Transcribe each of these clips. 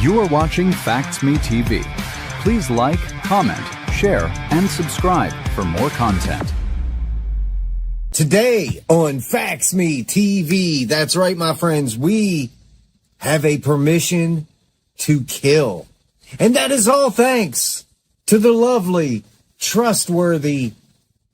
You are watching Facts Me TV. Please like, comment, share, and subscribe for more content. Today on Facts Me TV, that's right, my friends, we have a permission to kill. And that is all thanks to the lovely, trustworthy,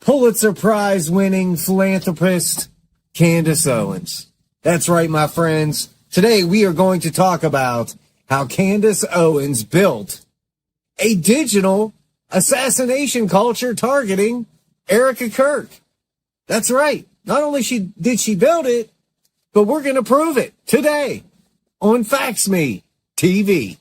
Pulitzer Prize winning philanthropist, Candace Owens. That's right, my friends. Today we are going to talk about how Candace Owens built a digital assassination culture targeting Erika Kirk. That's right. Not only did she build it, but we're going to prove it today on Facts Me TV.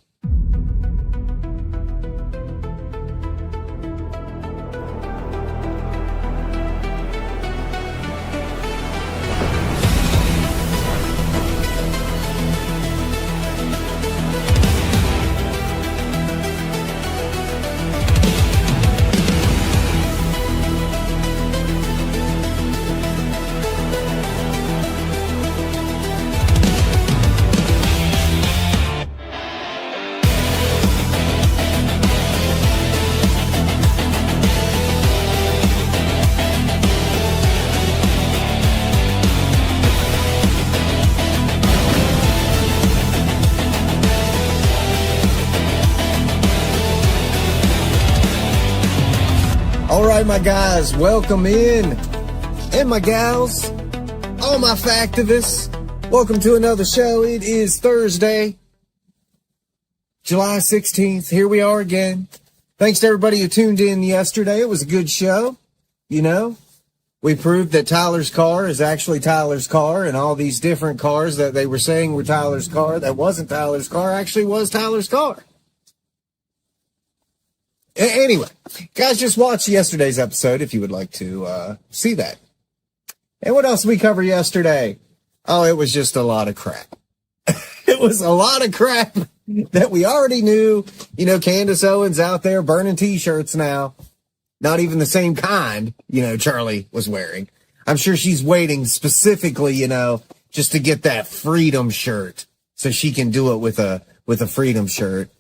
All right, my guys, welcome in. And my gals, all my factivists, welcome to another show. It is Thursday, July 16th. Here we are again. Thanks to everybody who tuned in yesterday. It was a good show. You know, we proved that Tyler's car is actually Tyler's car, and all these different cars that they were saying were Tyler's car that wasn't Tyler's car actually was Tyler's car. Anyway, guys, just watch yesterday's episode if you would like to see that. And what else did we cover yesterday? Oh, it was just a lot of crap. It was a lot of crap that we already knew. You know, Candace Owens out there burning T-shirts now. Not even the same kind, you know, Charlie was wearing. I'm sure she's waiting specifically, you know, just to get that freedom shirt so she can do it with a freedom shirt.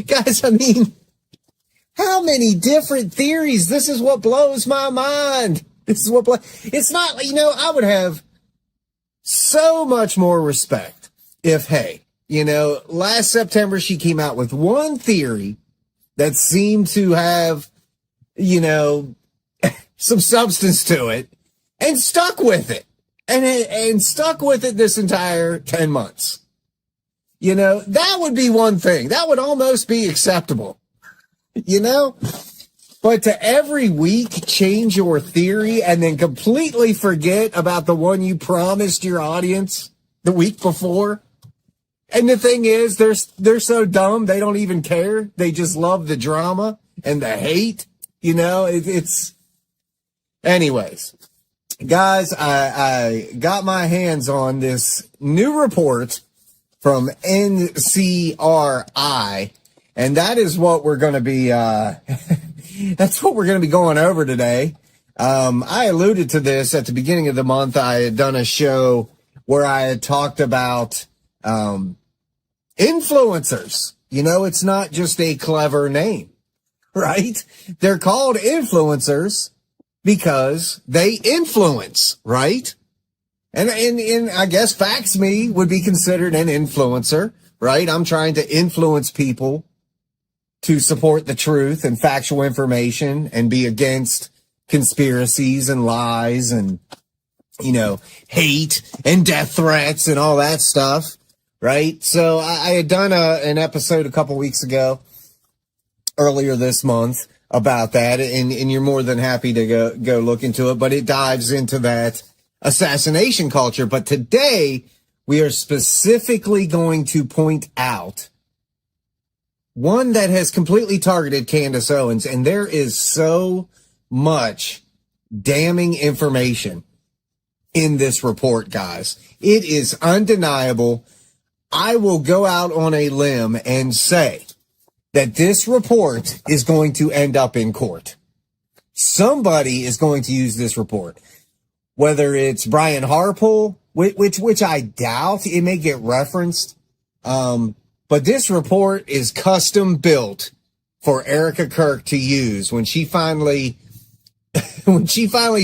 Guys, I mean, how many different theories? This is what blows my mind. It's not, you know, I would have so much more respect if, hey, you know, last September she came out with one theory that seemed to have, you know, some substance to it and stuck with it and stuck with it this entire 10 months. You know, that would be one thing. That would almost be acceptable, you know? But to every week change your theory and then completely forget about the one you promised your audience the week before. And the thing is, they're so dumb, they don't even care. They just love the drama and the hate, you know? It's anyways, guys, I got my hands on this new report from NCRI, and that is what we're going to be, that's what we're going to be going over today. I alluded to this at the beginning of the month. I had done a show where I had talked about, influencers. You know, it's not just a clever name, right? They're called influencers because they influence, right? And I guess Facts Me would be considered an influencer, right? I'm trying to influence people to support the truth and factual information and be against conspiracies and lies and, you know, hate and death threats and all that stuff, right? So I had done an episode a couple weeks ago, earlier this month, about that, and you're more than happy to go look into it, but it dives into that assassination culture. But today we are specifically going to point out one that has completely targeted Candace Owens, and there is so much damning information in this report, guys. It is undeniable. I will go out on a limb and say that this report is going to end up in court. Somebody is going to use this report. Whether it's Brian Harpole, which I doubt, it may get referenced But this report is custom built for Erika Kirk to use when she finally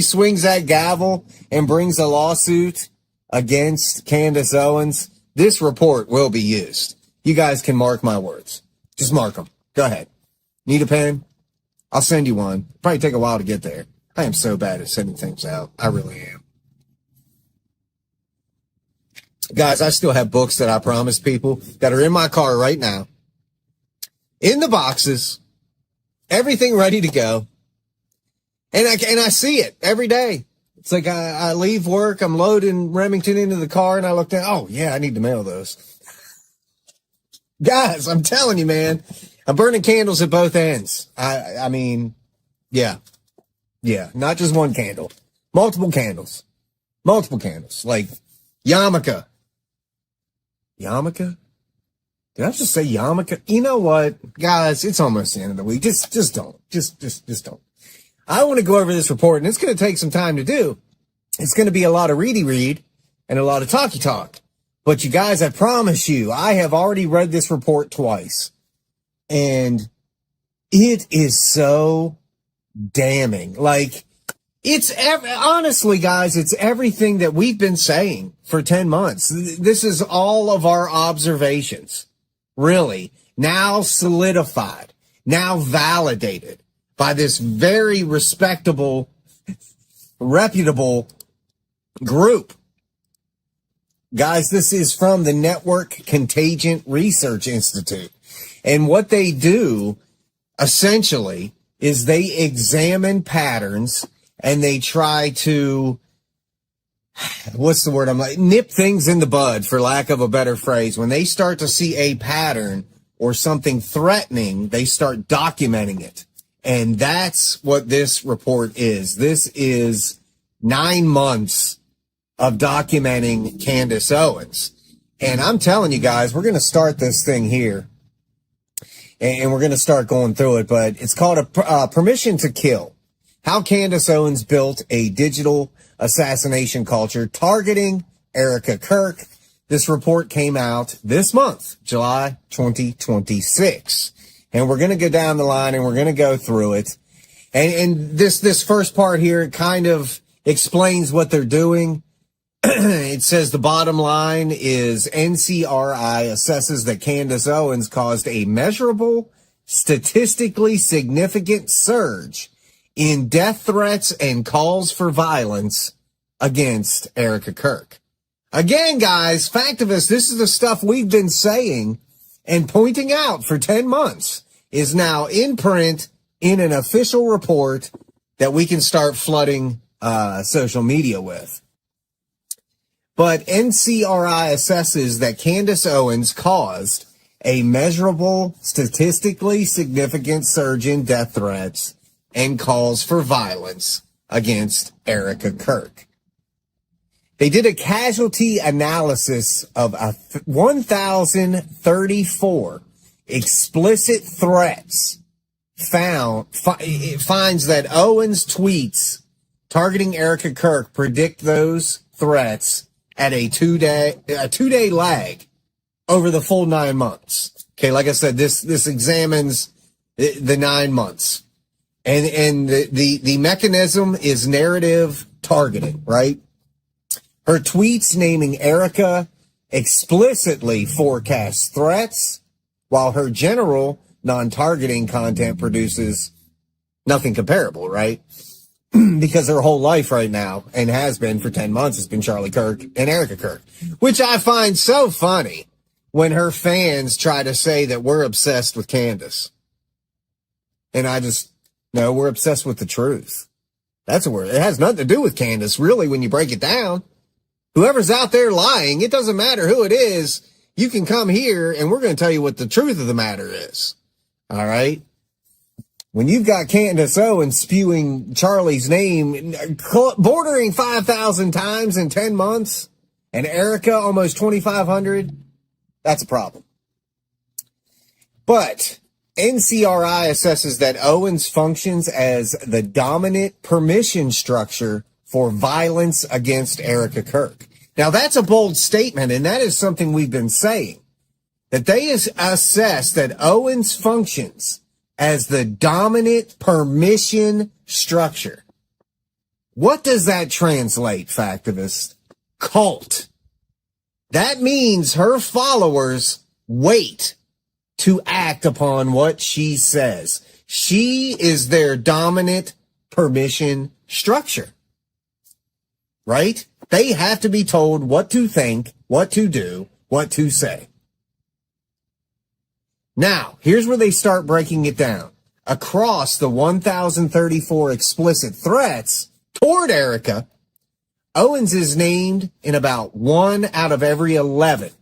swings that gavel and brings a lawsuit against Candace Owens. This report will be used. You guys can mark my words. Just mark them. Go ahead. Need a pen? I'll send you one. Probably take a while to get there. I am so bad at sending things out. I really am. Guys, I still have books that I promised people that are in my car right now. In the boxes. Everything ready to go. And I see it every day. It's like I leave work, I'm loading Remington into the car, and I look down, oh, yeah, I need to mail those. Guys, I'm telling you, man, I'm burning candles at both ends. I mean, yeah, not just one candle. Multiple candles. Like yarmulke. Yarmulke? Did I just say yarmulke? You know what, guys, it's almost the end of the week. Just don't. Just don't. I want to go over this report, and it's going to take some time to do. It's going to be a lot of read and a lot of talk. But you guys, I promise you, I have already read this report twice. And it is so damning. Like, honestly, guys, it's everything that we've been saying for 10 months. This is all of our observations, really, now solidified, now validated by this very respectable, reputable group. Guys, this is from the Network Contagion Research Institute. And what they do, essentially, is they examine patterns and they try to, nip things in the bud, for lack of a better phrase. When they start to see a pattern or something threatening, they start documenting it. And that's what this report is. This is 9 months of documenting Candace Owens. And I'm telling you guys, we're going to start this thing here. And we're going to start going through it. But it's called a Permission to Kill. How Candace Owens Built a Digital Assassination Culture Targeting Erika Kirk. This report came out this month, July 2026. And we're going to go down the line and we're going to go through it. And this first part here kind of explains what they're doing. It says the bottom line is NCRI assesses that Candace Owens caused a measurable, statistically significant surge in death threats and calls for violence against Erika Kirk. Again, guys, Factivist, this is the stuff we've been saying and pointing out for 10 months, is now in print in an official report that we can start flooding social media with. But NCRI assesses that Candace Owens caused a measurable, statistically significant surge in death threats and calls for violence against Erika Kirk. They did a casualty analysis of 1,034 explicit threats. It finds that Owens' tweets targeting Erika Kirk predict those threats at a two-day lag over the full 9 months. Okay, like I said, this examines the 9 months. And the mechanism is narrative targeting, right? Her tweets naming Erika explicitly forecasts threats, while her general non-targeting content produces nothing comparable, right? Because her whole life right now, and has been for 10 months, has been Charlie Kirk and Erika Kirk, which I find so funny when her fans try to say that we're obsessed with Candace. And no, we're obsessed with the truth. That's a word. It has nothing to do with Candace, really, when you break it down. Whoever's out there lying, it doesn't matter who it is. You can come here and we're going to tell you what the truth of the matter is. All right. When you've got Candace Owens spewing Charlie's name, bordering 5,000 times in 10 months, and Erika almost 2,500, that's a problem. But NCRI assesses that Owens functions as the dominant permission structure for violence against Erika Kirk. Now, that's a bold statement, and that is something we've been saying. that they assess that Owens functions as the dominant permission structure. What does that translate, Factivist? Cult. That means her followers wait to act upon what she says. She is their dominant permission structure. Right? They have to be told what to think, what to do, what to say. Now, here's where they start breaking it down. Across the 1,034 explicit threats toward Erika, Owens is named in about 1 out of every 11.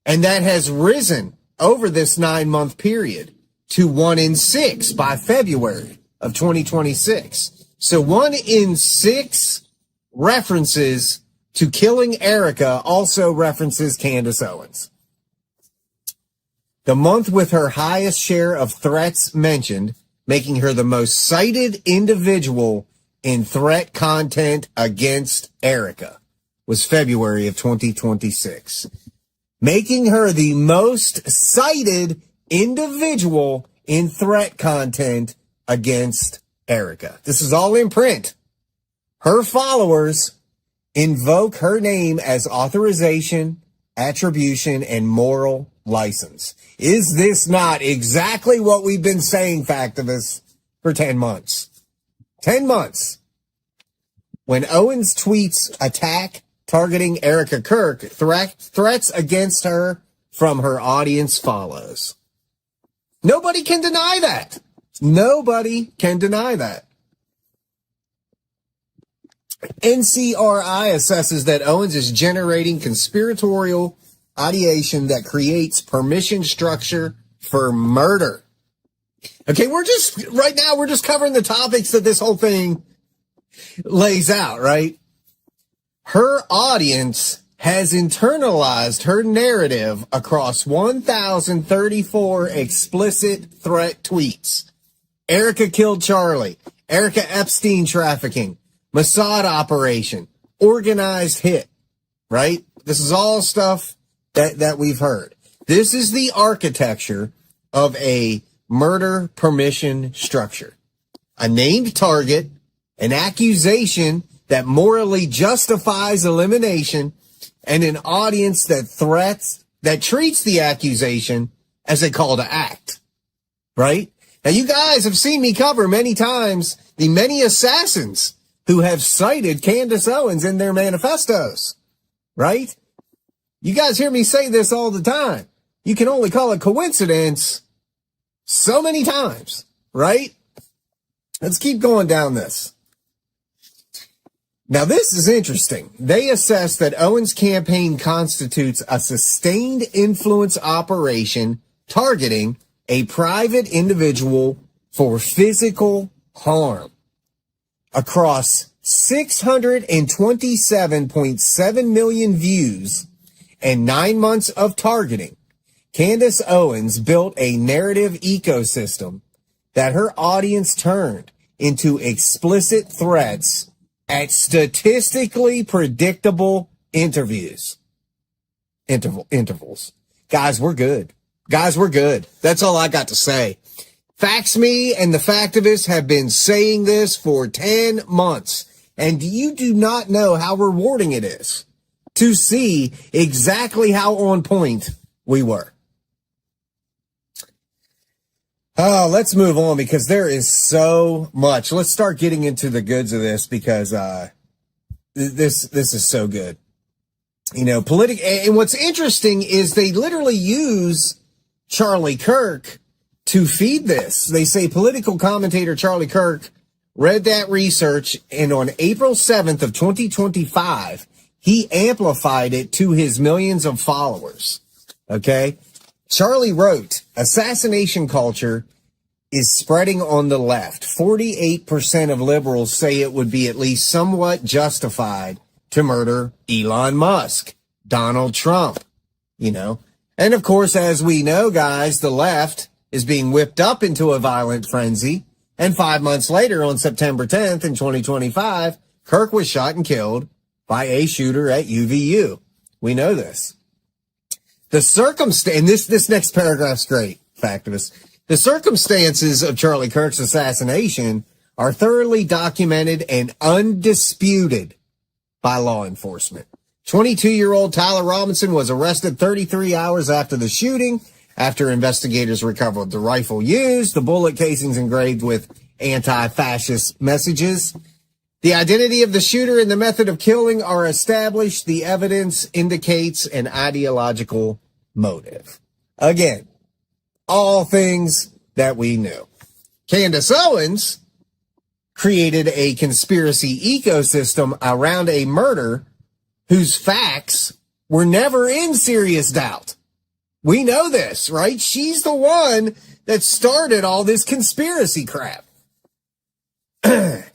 And that has risen over this 9-month period to 1 in 6 by February of 2026. So 1 in 6 references to killing Erika also references Candace Owens. The month with her highest share of threats mentioned, making her the most cited individual in threat content against Erika, was February of 2026. Making her the most cited individual in threat content against Erika. This is all in print. Her followers invoke her name as authorization, attribution, and moral license. Is this not exactly what we've been saying, Factivists, for 10 months? 10 months. When Owens tweets attack targeting Erika Kirk, threats against her from her audience follows. Nobody can deny that. Nobody can deny that. NCRI assesses that Owens is generating conspiratorial ideation that creates permission structure for murder. Okay, we're just covering the topics that this whole thing lays out, right? Her audience has internalized her narrative across 1,034 explicit threat tweets. Erika killed Charlie, Erika Epstein trafficking, Mossad operation, organized hit, right? This is all stuff that we've heard. This is the architecture of a murder permission structure. A named target, an accusation that morally justifies elimination, and an audience that treats the accusation as a call to act. Right? Now you guys have seen me cover many times the many assassins who have cited Candace Owens in their manifestos. Right? You guys hear me say this all the time. You can only call it coincidence so many times, right? Let's keep going down this. Now, this is interesting. They assess that Owens' campaign constitutes a sustained influence operation targeting a private individual for physical harm. Across 627.7 million views and 9 months of targeting, Candace Owens built a narrative ecosystem that her audience turned into explicit threats at statistically predictable intervals. Guys, we're good. That's all I got to say. Fax Me and the Factivists have been saying this for 10 months, and you do not know how rewarding it is to see exactly how on point we were. Oh, let's move on because there is so much. Let's start getting into the goods of this because this is so good. You know, and what's interesting is they literally use Charlie Kirk to feed this. They say political commentator Charlie Kirk read that research, and on April 7th of 2025, he amplified it to his millions of followers. Okay? Charlie wrote, assassination culture is spreading on the left. 48% of liberals say it would be at least somewhat justified to murder Elon Musk, Donald Trump, you know. And of course, as we know, guys, the left is being whipped up into a violent frenzy. And 5 months later, on September 10th in 2025, Kirk was shot and killed by a shooter at UVU. We know this. And this next paragraph's great, Factivist. The circumstances of Charlie Kirk's assassination are thoroughly documented and undisputed by law enforcement. 22-year-old Tyler Robinson was arrested 33 hours after the shooting, after investigators recovered the rifle used, the bullet casings engraved with anti-fascist messages. The identity of the shooter and the method of killing are established. The evidence indicates an ideological motive. Again, all things that we knew. Candace Owens created a conspiracy ecosystem around a murder whose facts were never in serious doubt. We know this, right? She's the one that started all this conspiracy crap.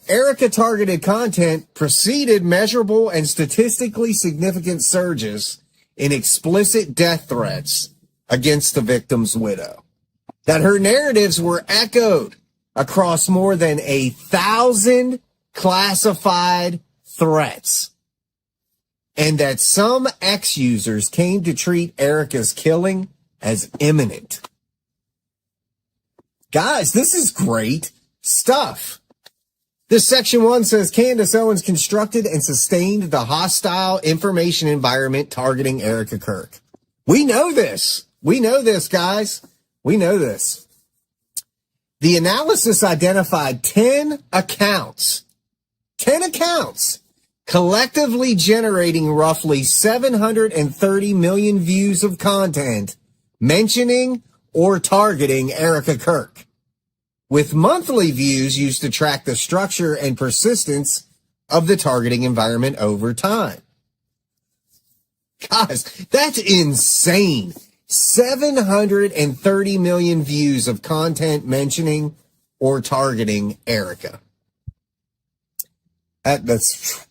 Erika targeted content preceded measurable and statistically significant surges in explicit death threats against the victim's widow. That her narratives were echoed across more than 1,000 classified threats. And that some ex-users came to treat Erika's killing as imminent. Guys, this is great stuff. This section 1 says Candace Owens constructed and sustained the hostile information environment targeting Erika Kirk. We know this. We know this, guys. We know this. The analysis identified 10 accounts, collectively generating roughly 730 million views of content mentioning or targeting Erika Kirk, with monthly views used to track the structure and persistence of the targeting environment over time. Guys, that's insane. 730 million views of content mentioning or targeting Erika. That's...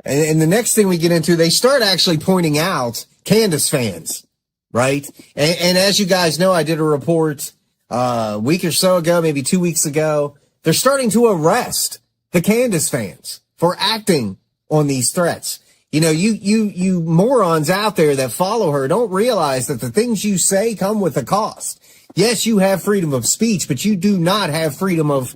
And the next thing we get into, they start actually pointing out Candace fans, right? And as you guys know, I did a report a week or so ago, maybe 2 weeks ago. They're starting to arrest the Candace fans for acting on these threats. You know, you morons out there that follow her don't realize that the things you say come with a cost. Yes, you have freedom of speech, but you do not have freedom of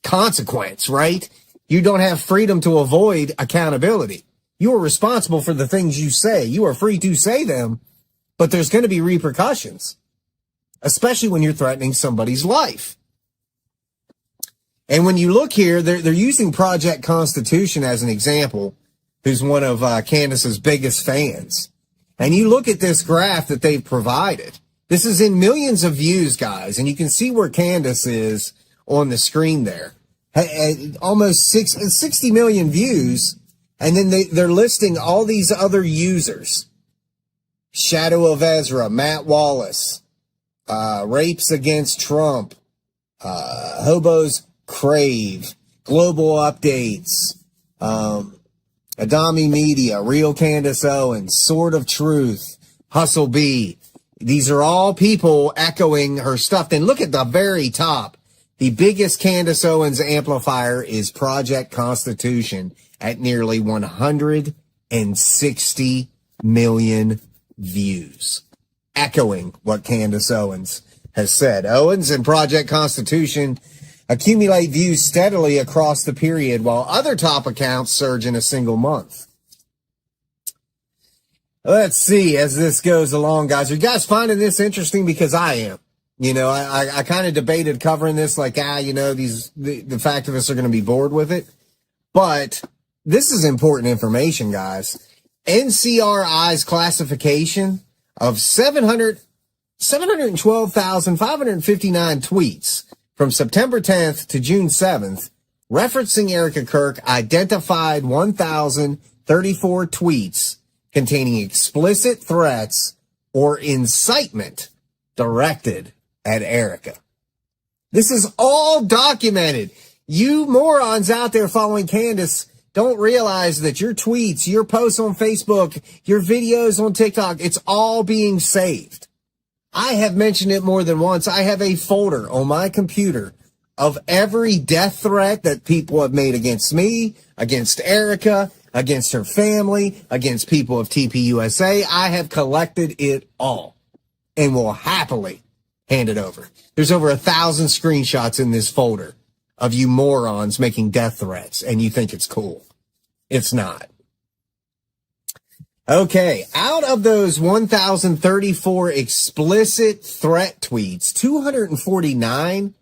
consequence, right? You don't have freedom to avoid accountability. You are responsible for the things you say. You are free to say them, but there's going to be repercussions, especially when you're threatening somebody's life. And when you look here, they're using Project Constitution as an example, who's one of Candace's biggest fans. And you look at this graph that they've provided. This is in millions of views, guys, and you can see where Candace is on the screen there. Almost 60 million views, and then they're listing all these other users. Shadow of Ezra, Matt Wallace, Rapes Against Trump, Hobos Crave, Global Updates, Adami Media, Real Candace Owens, Sword of Truth, Hustle B. These are all people echoing her stuff. Then look at the very top. The biggest Candace Owens amplifier is Project Constitution at nearly 160 million views, echoing what Candace Owens has said. Owens and Project Constitution accumulate views steadily across the period, while other top accounts surge in a single month. Let's see as this goes along, guys. Are you guys finding this interesting? Because I am. You know, I kind of debated covering this like, the Factivists are going to be bored with it. But this is important information, guys. NCRI's classification of 712,559 tweets from September 10th to June 7th, referencing Erika Kirk, identified 1,034 tweets containing explicit threats or incitement directed at Erika. This is all documented. You morons out there following Candace don't realize that your tweets, your posts on Facebook, your videos on TikTok, it's all being saved. I have mentioned it more than once. I have a folder on my computer of every death threat that people have made against me, against Erika, against her family, against people of TPUSA. I have collected it all and will happily hand it over. There's over 1,000 screenshots in this folder of you morons making death threats, and you think it's cool. It's not. Okay, out of those 1,034 explicit threat tweets, 249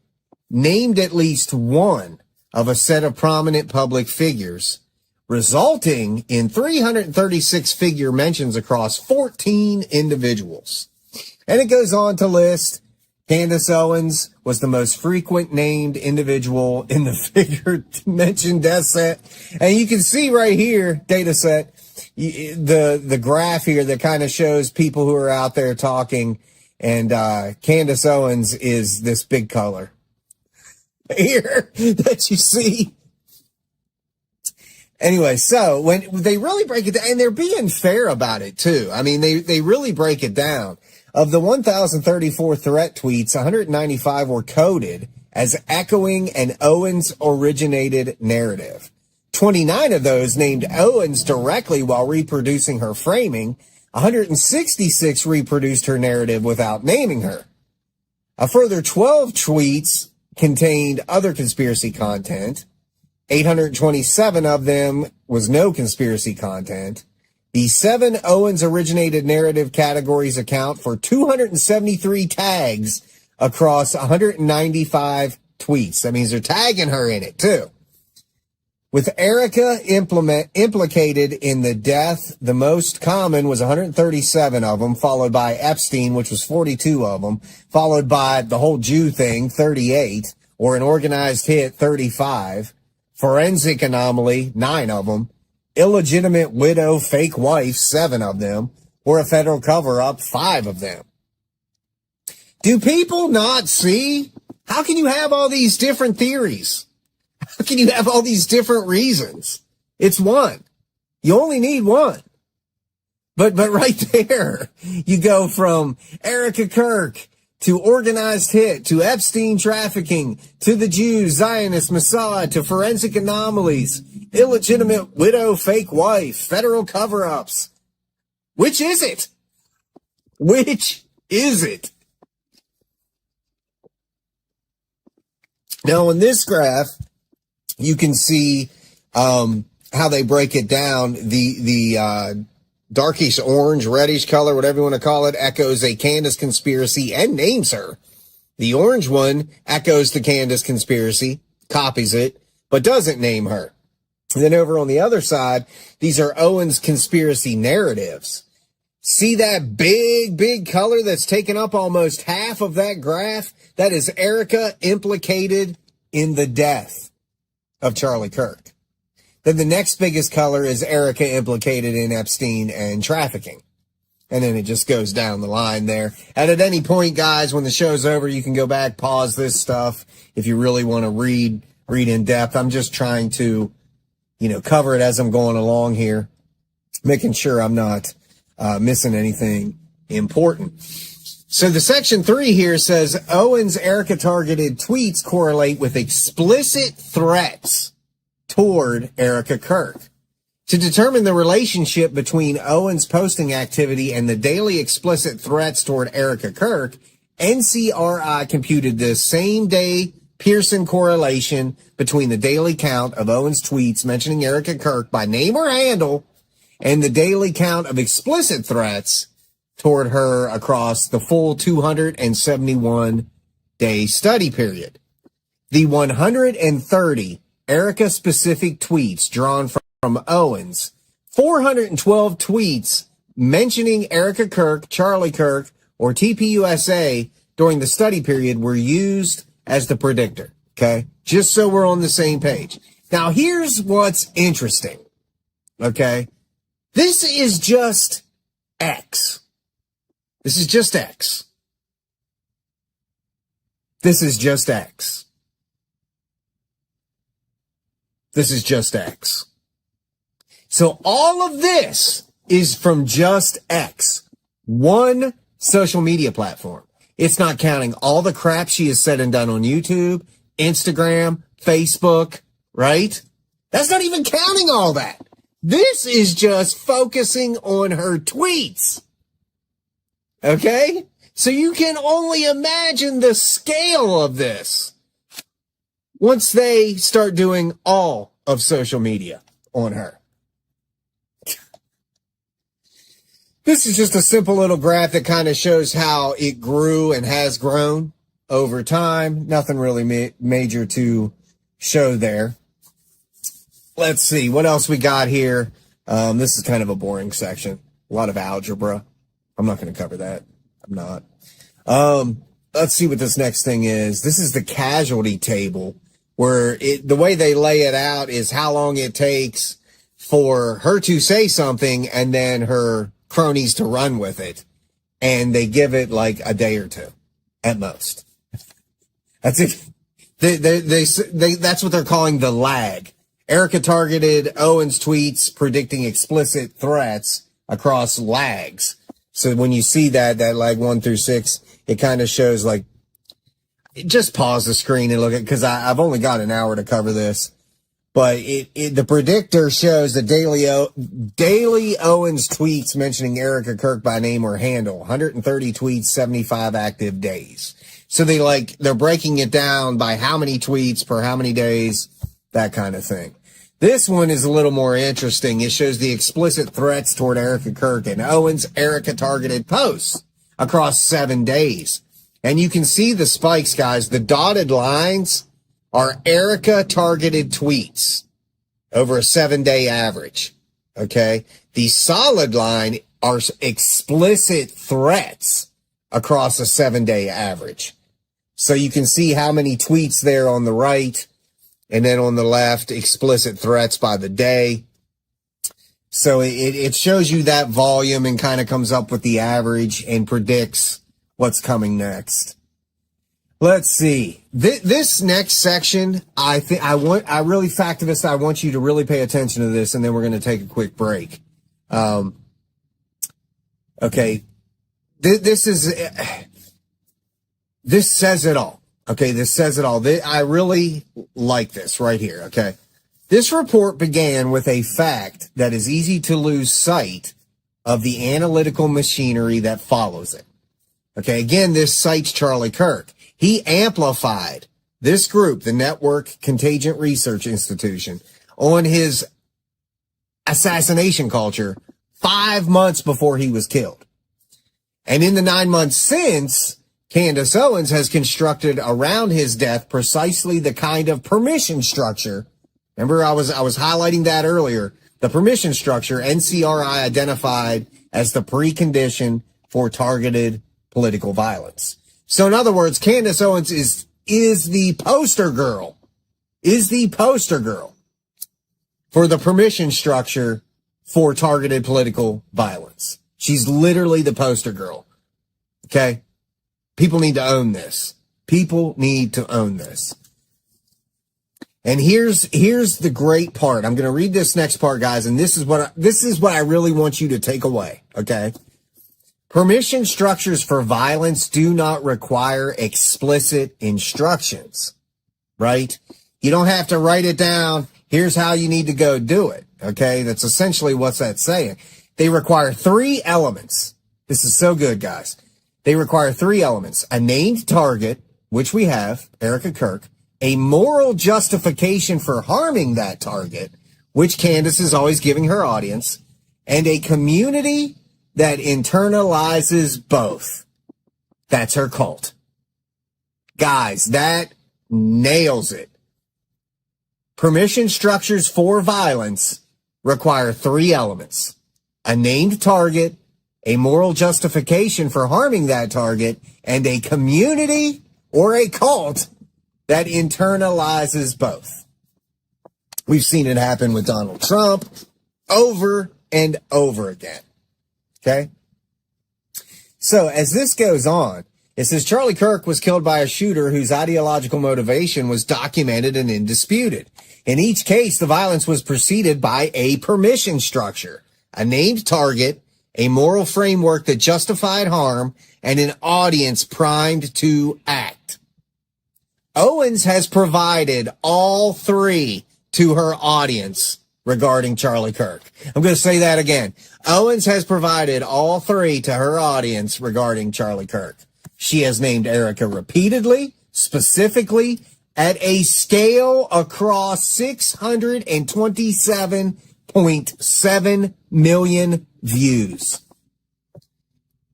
named at least one of a set of prominent public figures, resulting in 336 figure mentions across 14 individuals. And it goes on to list Candace Owens was the most frequent named individual in the figure mentioned death set. And you can see right here, data set, the graph here that kind of shows people who are out there talking. And Candace Owens is this big color here that you see. Anyway, so when they really break it down, and they're being fair about it too. I mean, they really break it down. Of the 1,034 threat tweets, 195 were coded as echoing an Owens-originated narrative. 29 of those named Owens directly while reproducing her framing. 166 reproduced her narrative without naming her. A further 12 tweets contained other conspiracy content. 827 of them was no conspiracy content. The 7 Owens-originated narrative categories account for 273 tags across 195 tweets. That means they're tagging her in it, too. With Erika implicated in the death, the most common was 137 of them, followed by Epstein, which was 42 of them, followed by the whole Jew thing, 38, or an organized hit, 35, forensic anomaly, 9 of them, illegitimate widow, fake wife, 7 of them, or a federal cover-up, 5 of them. Do people not see? How can you have all these different theories? How can you have all these different reasons? It's one. You only need one. But right there, you go from Erika Kirk to organized hit, to Epstein trafficking, to the Jews, Zionist, Mossad, to forensic anomalies, illegitimate widow, fake wife, federal cover-ups. Which is it? Which is it? Now, in this graph, you can see how they break it down. The darkish orange, reddish color, whatever you want to call it, echoes a Candace conspiracy and names her. The orange one echoes the Candace conspiracy, copies it, but doesn't name her. And then over on the other side, these are Owens conspiracy narratives. See that big color that's taken up almost half of that graph? That is Erika implicated in the death of Charlie Kirk. Then the next biggest color is Erika implicated in Epstein and trafficking. And then it just goes down the line there. And at any point, guys, when the show's over, you can go back, pause this stuff if you really want to read in depth. I'm just trying to, cover it as I'm going along here, making sure I'm not missing anything important. So the section 3 here says Owens Erika targeted tweets correlate with explicit threats toward Erika Kirk. To determine the relationship between Owens' posting activity and the daily explicit threats toward Erika Kirk, NCRI computed the same-day Pearson correlation between the daily count of Owens' tweets mentioning Erika Kirk by name or handle and the daily count of explicit threats toward her across the full 271-day study period. The 130 Erika-specific tweets drawn from Owens, 412 tweets mentioning Erika Kirk, Charlie Kirk, or TPUSA during the study period were used as the predictor, okay? Just so we're on the same page. Now, here's what's interesting, okay? This is just X. This is just X. This is just X. This is just X. So all of this is from just X, one social media platform. It's not counting all the crap she has said and done on YouTube, Instagram, Facebook, right? That's not even counting all that. This is just focusing on her tweets. Okay? So you can only imagine the scale of this once they start doing all of social media on her. This is just a simple little graph that kind of shows how it grew and has grown over time. Nothing really major to show there. Let's see what else we got here. This is kind of a boring section. A lot of algebra. I'm not going to cover that. I'm not. Let's see what this next thing is. This is the casualty table, where the way they lay it out is how long it takes for her to say something and then her cronies to run with it. And they give it like a day or two at most. That's it. That's what they're calling the lag. Erika targeted Owens tweets predicting explicit threats across lags. So when you see that lag 1 through 6, it kind of shows like, just pause the screen and look at, because I've only got an hour to cover this. But the predictor shows the daily Owens tweets mentioning Erika Kirk by name or handle, 130 tweets, 75 active days. So they're breaking it down by how many tweets per how many days, that kind of thing. This one is a little more interesting. It shows the explicit threats toward Erika Kirk and Owens Erika targeted posts across 7 days. And you can see the spikes, guys. The dotted lines are Erika targeted tweets over a 7-day average. Okay. The solid line are explicit threats across a 7-day average. So you can see how many tweets there on the right, and then on the left, explicit threats by the day. So it shows you that volume and kind of comes up with the average and predicts what's coming next. Let's see. This next section, I really factor this. I want you to really pay attention to this, and then we're going to take a quick break. Okay. This says it all. Okay, this says it all. I really like this right here, okay? This report began with a fact that is easy to lose sight of the analytical machinery that follows it. Okay, again, this cites Charlie Kirk. He amplified this group, the Network Contagion Research Institute, on his assassination culture 5 months before he was killed. And in the 9 months since, Candace Owens has constructed around his death precisely the kind of permission structure. Remember, I was highlighting that earlier. The permission structure NCRI identified as the precondition for targeted political violence. So in other words, Candace Owens is the poster girl, for the permission structure for targeted political violence. She's literally the poster girl. Okay. People need to own this. People need to own this. And here's the great part. I'm going to read this next part, guys, and this is what I really want you to take away, okay? Permission structures for violence do not require explicit instructions, right? You don't have to write it down. Here's how you need to go do it, okay? That's essentially what that's saying. They require 3 elements. This is so good, guys. They require 3 elements: a named target, which we have, Erika Kirk, a moral justification for harming that target, which Candace is always giving her audience, and a community that internalizes both. That's her cult. Guys, that nails it. Permission structures for violence require 3 elements: a named target, a moral justification for harming that target, and a community or a cult that internalizes both. We've seen it happen with Donald Trump over and over again. Okay? So as this goes on, it says Charlie Kirk was killed by a shooter whose ideological motivation was documented and indisputed. In each case, the violence was preceded by a permission structure, a named target, a moral framework that justified harm, and an audience primed to act. Owens has provided all 3 to her audience regarding Charlie Kirk. I'm going to say that again. Owens has provided all three to her audience regarding Charlie Kirk. She has named Erika repeatedly, specifically, at a scale across 627.7 million views.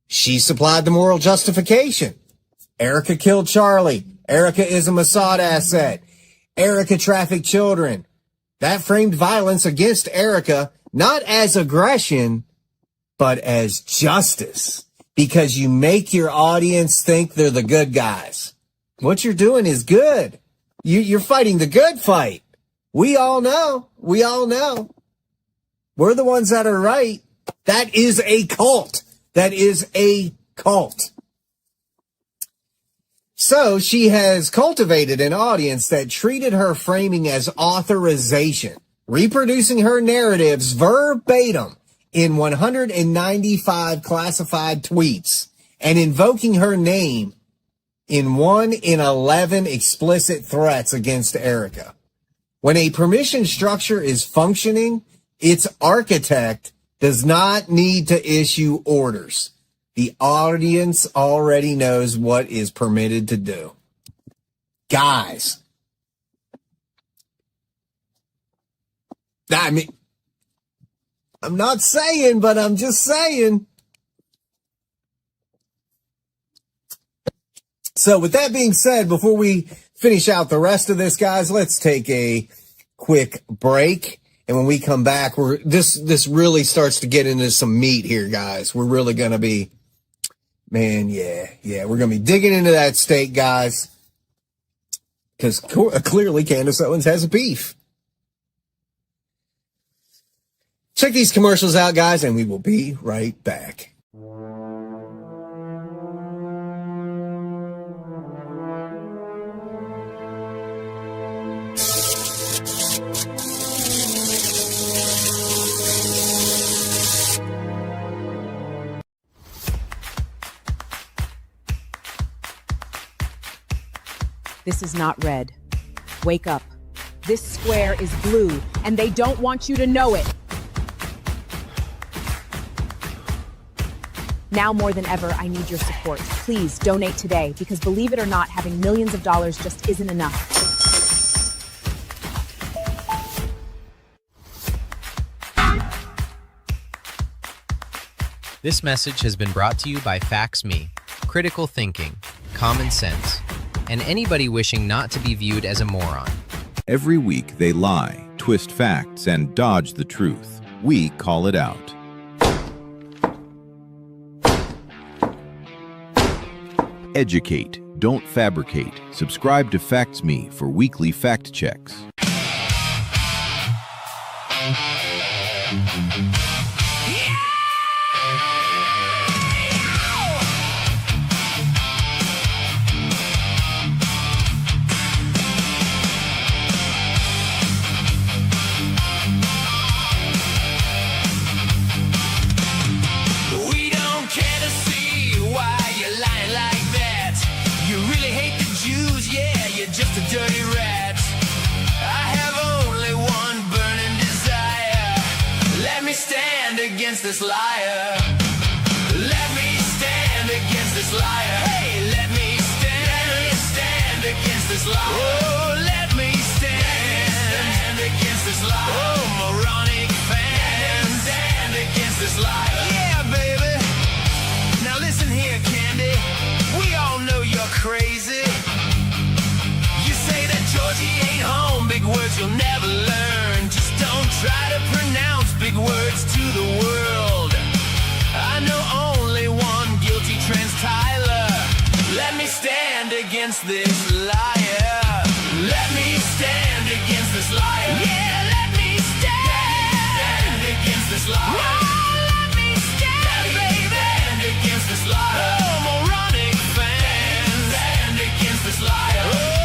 She supplied the moral justification. Erika killed Charlie. Erika is a Mossad asset. Erika trafficked children. That framed violence against Erika not as aggression, but as justice, because you make your audience think they're the good guys. What you're doing is good. You're fighting the good fight. We all know. We all know. We're the ones that are right. That is a cult. That is a cult. So she has cultivated an audience that treated her framing as authorization, reproducing her narratives verbatim in 195 classified tweets and invoking her name in 1 in 11 explicit threats against Erika. When a permission structure is functioning, its architect does not need to issue orders. The audience already knows what is permitted to do. Guys. I mean, I'm not saying, but I'm just saying. So with that being said, before we finish out the rest of this, guys, let's take a quick break. And when we come back, this really starts to get into some meat here, guys. We're really going to be, man, yeah, we're going to be digging into that steak, guys. Because clearly Candace Owens has a beef. Check these commercials out, guys, and we will be right back. This is not red. Wake up. This square is blue, and they don't want you to know it. Now more than ever, I need your support. Please donate today, because believe it or not, having millions of dollars just isn't enough. This message has been brought to you by FaxMe, critical thinking, common sense, and anybody wishing not to be viewed as a moron. Every week they lie, twist facts, and dodge the truth. We call it out. Educate, don't fabricate. Subscribe to FactsMe for weekly fact checks. Dirty rat. I have only one burning desire. Let me stand against this liar. Let me stand against this liar. Hey, let me stand against this liar. Oh, let me stand against this liar. Oh, moronic fan, stand against this liar. Yeah, baby. Now listen here, Candy. We all know you're crazy. Georgie ain't home, big words you'll never learn. Just don't try to pronounce big words to the world. I know only one guilty trans Tyler. Let me stand against this liar. Let me stand against this liar. Yeah, let me stand against this liar. Oh, let me stand, baby. Stand against this liar. Oh, moronic fan, stand against this liar. Oh.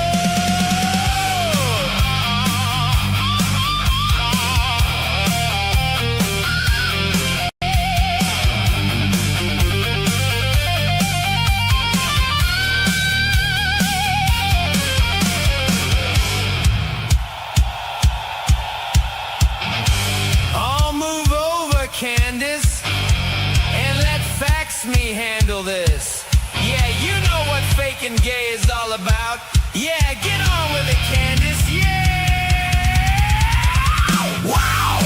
Facts Me handle this. Yeah, you know what faking gay is all about. Yeah, get on with it, Candace. Yeah! Wow!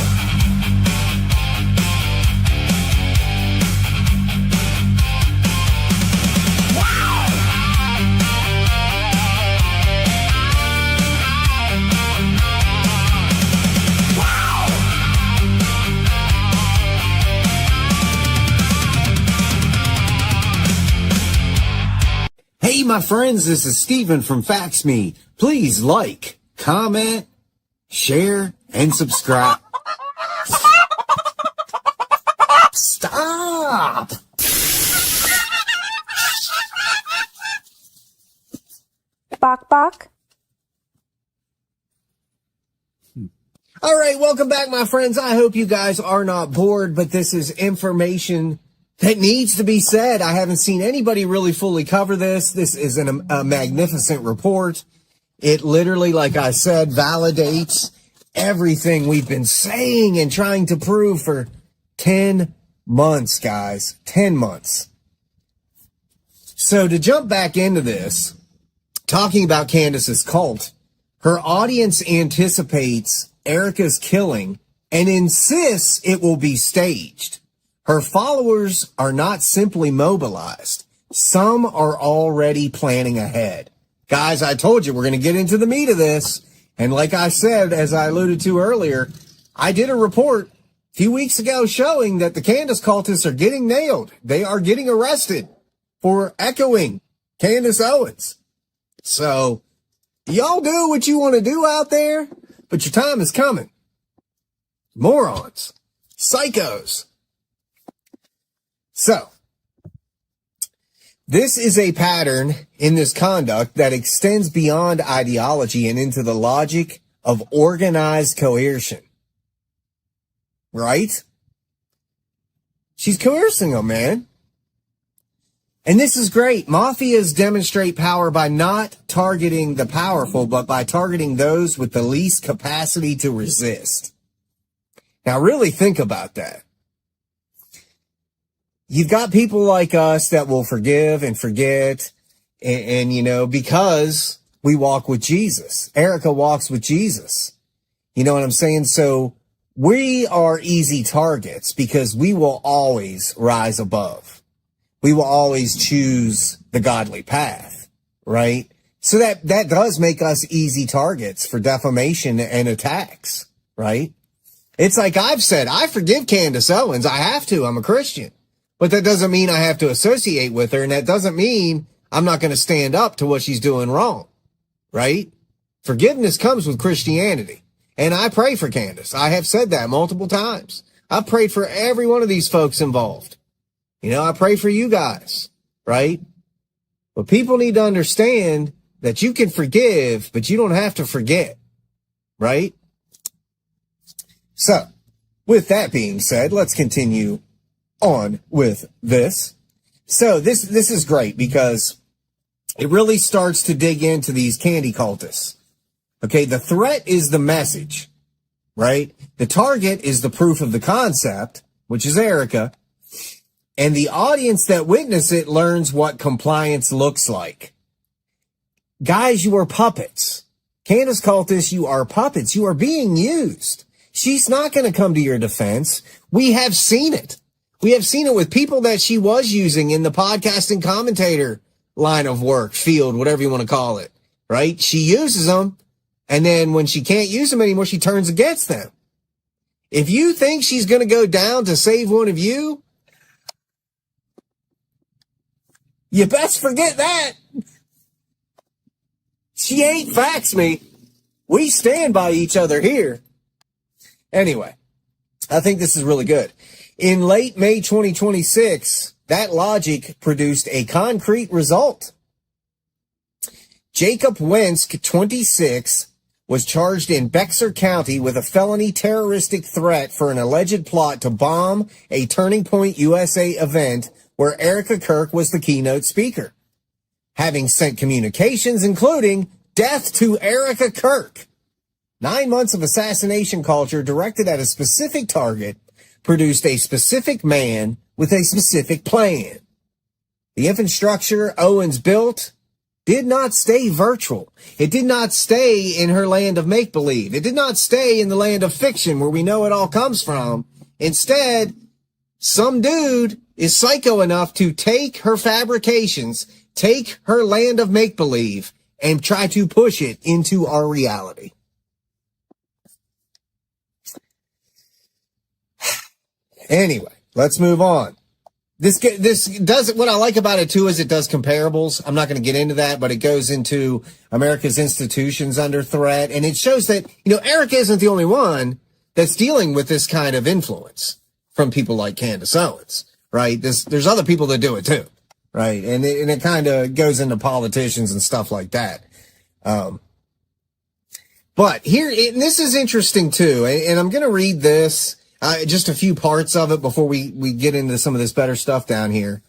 Hey, my friends, this is Stephen from Facts Me. Please like, comment, share, and subscribe. Stop! Bok bok. All right, welcome back, my friends. I hope you guys are not bored, but this is information that needs to be said. I haven't seen anybody really fully cover this. This is a magnificent report. It literally, like I said, validates everything we've been saying and trying to prove for 10 months, guys. 10 months. So to jump back into this, talking about Candace's cult, her audience anticipates Erika's killing and insists it will be staged. Her followers are not simply mobilized. Some are already planning ahead. Guys, I told you we're going to get into the meat of this. And like I said, as I alluded to earlier, I did a report a few weeks ago showing that the Candace cultists are getting nailed. They are getting arrested for echoing Candace Owens. So y'all do what you want to do out there, but your time is coming. Morons. Psychos. So, this is a pattern in this conduct that extends beyond ideology and into the logic of organized coercion. Right? She's coercing them, man. And this is great. Mafias demonstrate power by not targeting the powerful, but by targeting those with the least capacity to resist. Now, really think about that. You've got people like us that will forgive and forget, and you know, because we walk with Jesus. Erika walks with Jesus. You know what I'm saying? So we are easy targets because we will always rise above. We will always choose the godly path, right? So that does make us easy targets for defamation and attacks, right? It's like I've said, I forgive Candace Owens. I have to. I'm a Christian. But that doesn't mean I have to associate with her, and that doesn't mean I'm not going to stand up to what she's doing wrong, right? Forgiveness comes with Christianity, and I pray for Candace. I have said that multiple times. I've prayed for every one of these folks involved. You know, I pray for you guys, right? But people need to understand that you can forgive, but you don't have to forget, right? So, with that being said, let's continue on with this. So this is great because it really starts to dig into these candy cultists. Okay, the threat is the message, right? The target is the proof of the concept, which is Erika, and the audience that witness it learns what compliance looks like. Guys, you are puppets. Candace cultists, you are puppets. You are being used. She's not going to come to your defense. We have seen it. We have seen it with people that she was using in the podcasting commentator line of work, field, whatever you want to call it, right? She uses them, and then when she can't use them anymore, she turns against them. If you think she's going to go down to save one of you, you best forget that. She ain't Facts Me. We stand by each other here. Anyway, I think this is really good. In late May 2026, that logic produced a concrete result. Jacob Wensk, 26, was charged in Bexar County with a felony terroristic threat for an alleged plot to bomb a Turning Point USA event where Erika Kirk was the keynote speaker, having sent communications including death to Erika Kirk. 9 months of assassination culture directed at a specific target produced a specific man with a specific plan. The infrastructure Owens built did not stay virtual. It did not stay in her land of make-believe. It did not stay in the land of fiction where we know it all comes from. Instead, some dude is psycho enough to take her fabrications, take her land of make-believe, and try to push it into our reality. Anyway, let's move on. This does, what I like about it too is it does comparables. I'm not going to get into that, but it goes into America's institutions under threat. And it shows that, Erika isn't the only one that's dealing with this kind of influence from people like Candace Owens, right? There's other people that do it too, right? And it kind of goes into politicians and stuff like that. But here, and this is interesting too, and I'm going to read this. Just a few parts of it before we get into some of this better stuff down here.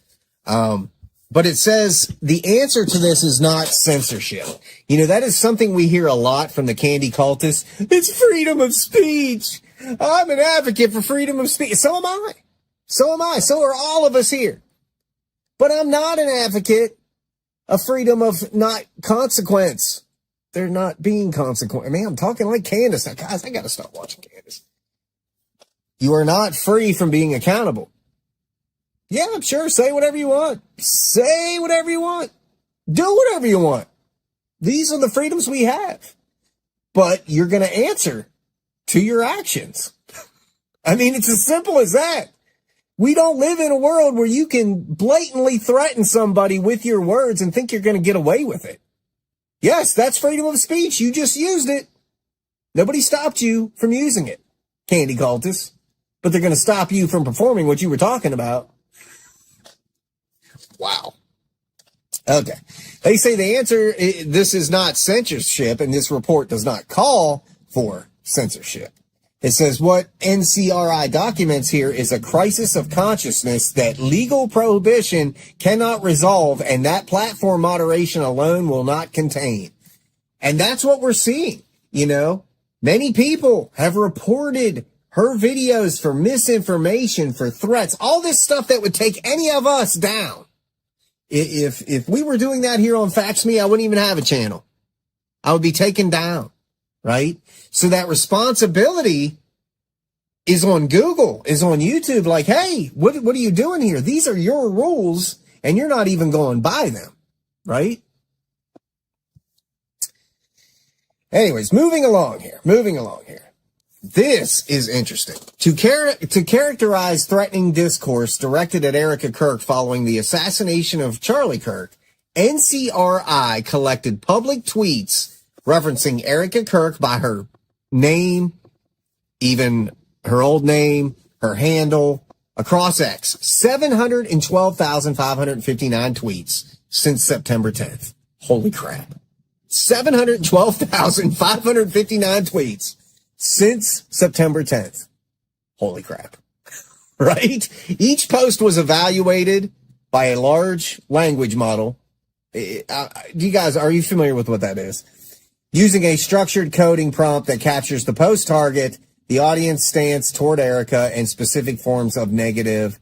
But it says the answer to this is not censorship. That is something we hear a lot from the candy cultists. It's freedom of speech. I'm an advocate for freedom of speech. So am I. So am I. So are all of us here. But I'm not an advocate of freedom of not consequence. They're not being consequent. Man, I'm talking like Candace. Now, guys, I got to stop watching Candace. You are not free from being accountable. Yeah, I'm sure. Say whatever you want. Say whatever you want. Do whatever you want. These are the freedoms we have. But you're going to answer to your actions. I mean, it's as simple as that. We don't live in a world where you can blatantly threaten somebody with your words and think you're going to get away with it. Yes, that's freedom of speech. You just used it. Nobody stopped you from using it, candy cultists. But they're going to stop you from performing what you were talking about. Wow. Okay. They say the answer, this is not censorship, and this report does not call for censorship. It says what NCRI documents here is a crisis of consciousness that legal prohibition cannot resolve, and that platform moderation alone will not contain. And that's what we're seeing. Many people have reported her videos for misinformation, for threats, all this stuff that would take any of us down. If we were doing that here on Facts Me, I wouldn't even have a channel. I would be taken down, right? So that responsibility is on Google, is on YouTube. Like, hey, what are you doing here? These are your rules, and you're not even going by them, right? Anyways, moving along here. This is interesting. To characterize threatening discourse directed at Erika Kirk following the assassination of Charlie Kirk, NCRI collected public tweets referencing Erika Kirk by her name, even her old name, her handle, across X. 712,559 tweets since September 10th. Holy crap. 712,559 tweets. Since September 10th. Holy crap. Right? Each post was evaluated by a large language model. You guys, are you familiar with what that is? Using a structured coding prompt that captures the post target, the audience stance toward Erika, and specific forms of negative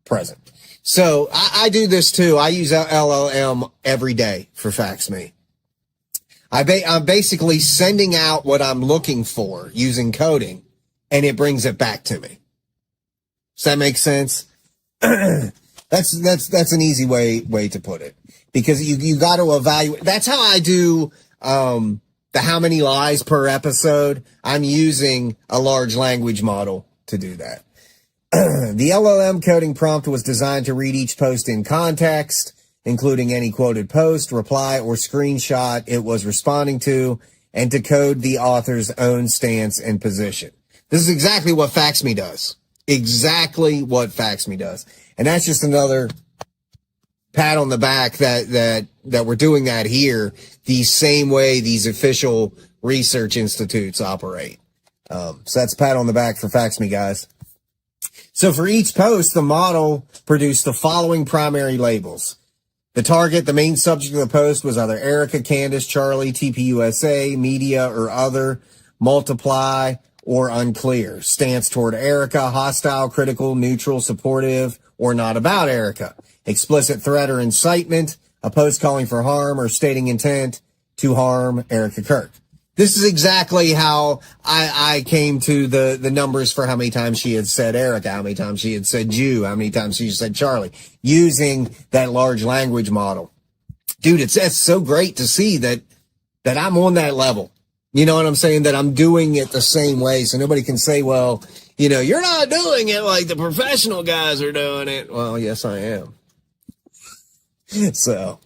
present. So I do this too. I use LLM every day for Facts Me. I'm basically sending out what I'm looking for using coding, and it brings it back to me. Does that make sense? That's an easy way to put it, because you got to evaluate. That's how I do the how many lies per episode. I'm using a large language model to do that. The LLM coding prompt was designed to read each post in context, including any quoted post, reply, or screenshot it was responding to, and to code the author's own stance and position. This is exactly what Facts Me does. Exactly what Facts Me does. And that's just another pat on the back that we're doing that here the same way these official research institutes operate. So that's a pat on the back for Facts Me, guys. So for each post, the model produced the following primary labels. The target, the main subject of the post was either Erika, Candace, Charlie, TPUSA, media, or other, multiply, or unclear. Stance toward Erika, hostile, critical, neutral, supportive, or not about Erika. Explicit threat or incitement, a post calling for harm or stating intent to harm Erika Kirk. This is exactly how I came to the numbers for how many times she had said Erika, how many times she had said Jew, how many times she said Charlie, using that large language model. Dude, it's so great to see that I'm on that level. You know what I'm saying? That I'm doing it the same way. So nobody can say, well, you know, you're not doing it like the professional guys are doing it. Well, yes, I am. So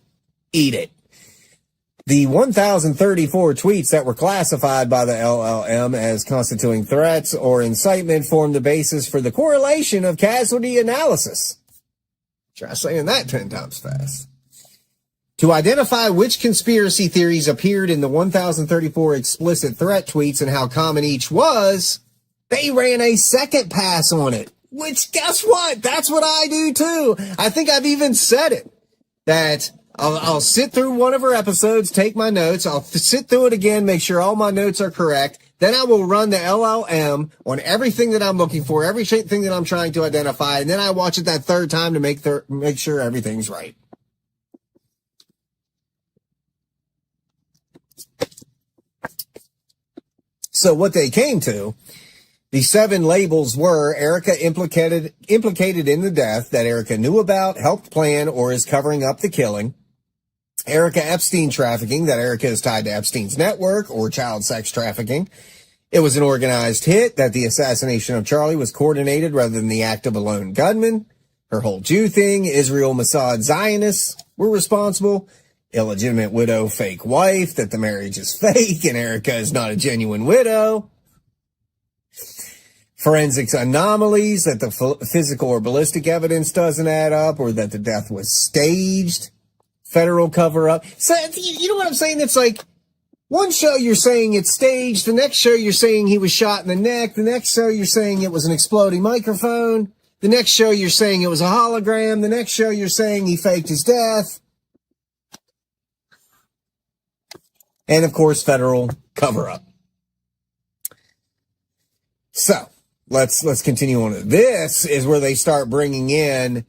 eat it. The 1,034 tweets that were classified by the LLM as constituting threats or incitement form the basis for the correlation of casualty analysis. Try saying that 10 times fast. To identify which conspiracy theories appeared in the 1,034 explicit threat tweets and how common each was, they ran a second pass on it. Which, guess what? That's what I do too. I think I've even said it. That I'll sit through one of her episodes, take my notes. I'll sit through it again, make sure all my notes are correct. Then I will run the LLM on everything that I'm looking for, everything that I'm trying to identify. And then I watch it that third time to make sure everything's right. So what they came to, the 7 labels were Erika implicated in the death that Erika knew about, helped plan, or is covering up the killing. Erika Epstein trafficking, that Erika is tied to Epstein's network or child sex trafficking. It was an organized hit, that the assassination of Charlie was coordinated rather than the act of a lone gunman. Her whole Jew thing, Israel, Mossad, Zionists were responsible. Illegitimate widow, fake wife, that the marriage is fake and Erika is not a genuine widow. Forensics anomalies, that the physical or ballistic evidence doesn't add up, or that the death was staged. Federal cover-up. So, you know what I'm saying? It's like, one show you're saying it's staged, the next show you're saying he was shot in the neck, the next show you're saying it was an exploding microphone, the next show you're saying it was a hologram, the next show you're saying he faked his death. And, of course, federal cover-up. So, let's continue on. This is where they start bringing in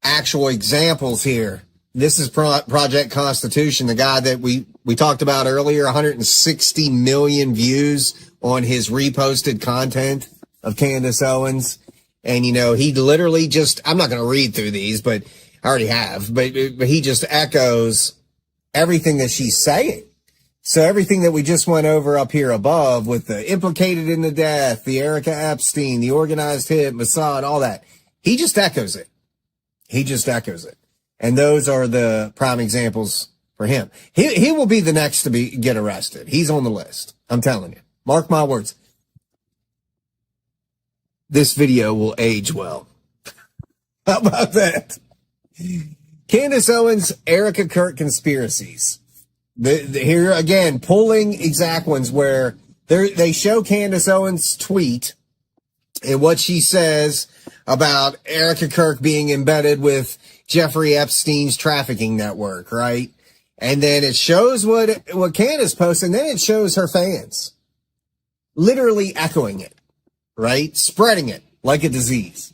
actual examples here. This is Project Constitution, the guy that we talked about earlier, 160 million views on his reposted content of Candace Owens. And, you know, he literally just, I'm not going to read through these, but I already have, but he just echoes everything that she's saying. So everything that we just went over up here above with the implicated in the death, the Erika Epstein, the organized hit, Mossad, all that, he just echoes it. He just echoes it. And those are the prime examples for him. He will be the next to get arrested. He's on the list. I'm telling you. Mark my words. This video will age well. How about that? Candace Owens, Erika Kirk conspiracies. Here again, pulling exact ones where they show Candace Owens' tweet and what she says about Erika Kirk being embedded with Jeffrey Epstein's trafficking network, right? And then it shows what Candace posts, and then it shows her fans literally echoing it, right? Spreading it like a disease.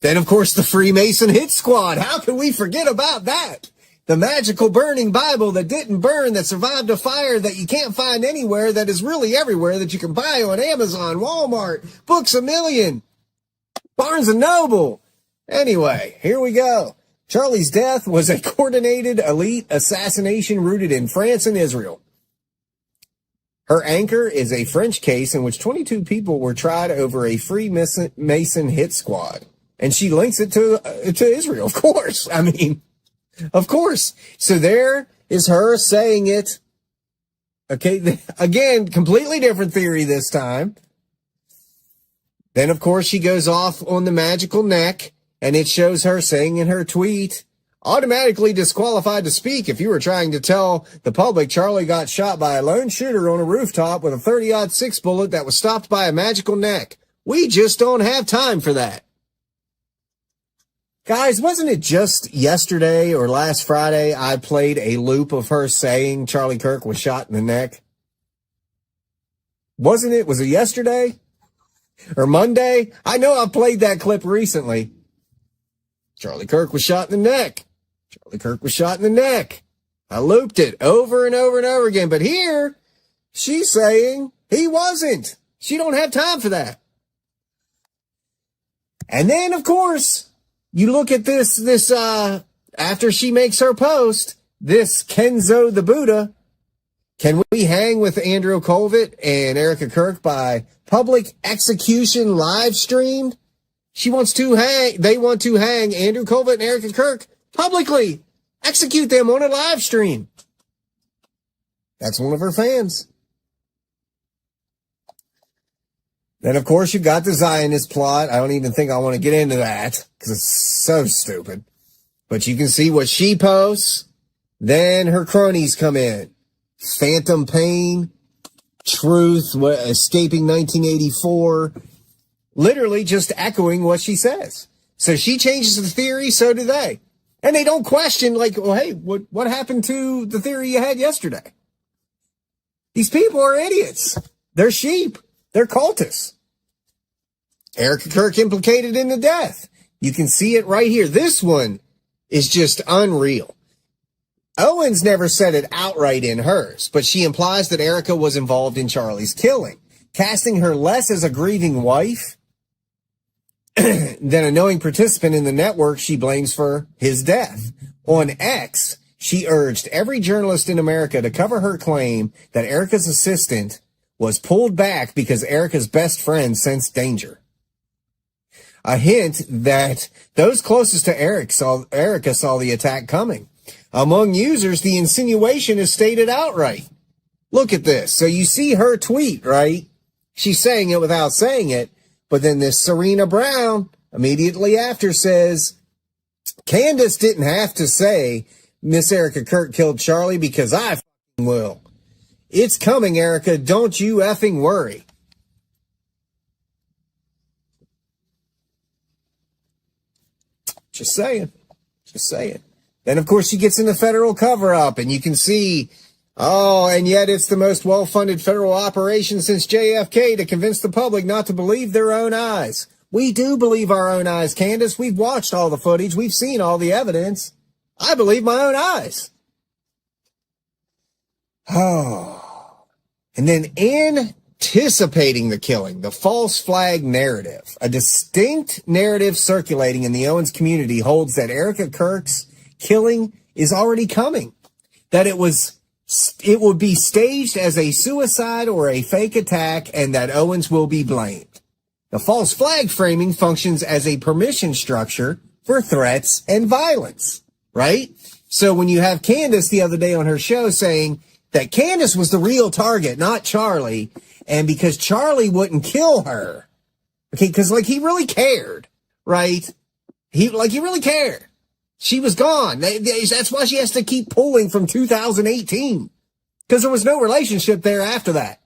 Then, of course, the Freemason hit squad. How can we forget about that? The magical burning Bible that didn't burn, that survived a fire that you can't find anywhere, that is really everywhere, that you can buy on Amazon, Walmart, Books A Million, Barnes & Noble. Anyway, here we go. Charlie's death was a coordinated elite assassination rooted in France and Israel. Her anchor is a French case in which 22 people were tried over a Freemason hit squad. And she links it to Israel, of course. I mean, of course. So there is her saying it. Okay, again, completely different theory this time. Then, of course, she goes off on the magical neck, and it shows her saying in her tweet, automatically disqualified to speak if you were trying to tell the public Charlie got shot by a lone shooter on a rooftop with a 30-06 bullet that was stopped by a magical neck. We just don't have time for that. Guys, wasn't it just yesterday or last Friday I played a loop of her saying Charlie Kirk was shot in the neck? Wasn't it? Was it yesterday? or Monday. I know I played that clip recently. Charlie Kirk was shot in the neck. Charlie Kirk was shot in the neck. I looped it over and over and over again. But here, she's saying he wasn't. She don't have time for that. And then, of course, you look at this, after she makes her post, this Kenzo the Buddha. Can we hang with Andrew Colvett and Erika Kirk by public execution live streamed? They want to hang Andrew Colvett and Erika Kirk publicly. Execute them on a live stream. That's one of her fans. Then, of course, you got the Zionist plot. I don't even think I want to get into that because it's so stupid. But you can see what she posts. Then her cronies come in. Phantom Pain, Truth, Escaping 1984. Literally just echoing what she says. So she changes the theory, so do they. And they don't question, like, well, hey, what happened to the theory you had yesterday? These people are idiots. They're sheep. They're cultists. Erika Kirk implicated in the death. You can see it right here. This one is just unreal. Owens never said it outright in hers, but she implies that Erika was involved in Charlie's killing, casting her less as a grieving wife than a knowing participant in the network she blames for his death. On X, she urged every journalist in America to cover her claim that Erika's assistant was pulled back because Erika's best friend sensed danger. A hint that those closest to Erika saw the attack coming. Among users, the insinuation is stated outright. Look at this. So you see her tweet, right? She's saying it without saying it. But then this Serena Brown immediately after says, Candace didn't have to say Miss Erika Kirk killed Charlie because I f***ing will. It's coming, Erika. Don't you effing worry. Just saying. Just saying. Then, of course, she gets in the federal cover-up, and you can see, and yet it's the most well-funded federal operation since JFK to convince the public not to believe their own eyes. We do believe our own eyes, Candace. We've watched all the footage. We've seen all the evidence. I believe my own eyes. Oh. And then anticipating the killing, the false flag narrative, a distinct narrative circulating in the Owens community holds that Erika Kirk's killing is already coming, that it would be staged as a suicide or a fake attack, and that Owens will be blamed. The false flag framing functions as a permission structure for threats and violence, right? So when you have Candace the other day on her show saying that Candace was the real target, not Charlie, and because Charlie wouldn't kill her, okay, because like he really cared, right? He really cared. She was gone. That's why she has to keep pulling from 2018. Because there was no relationship there after that.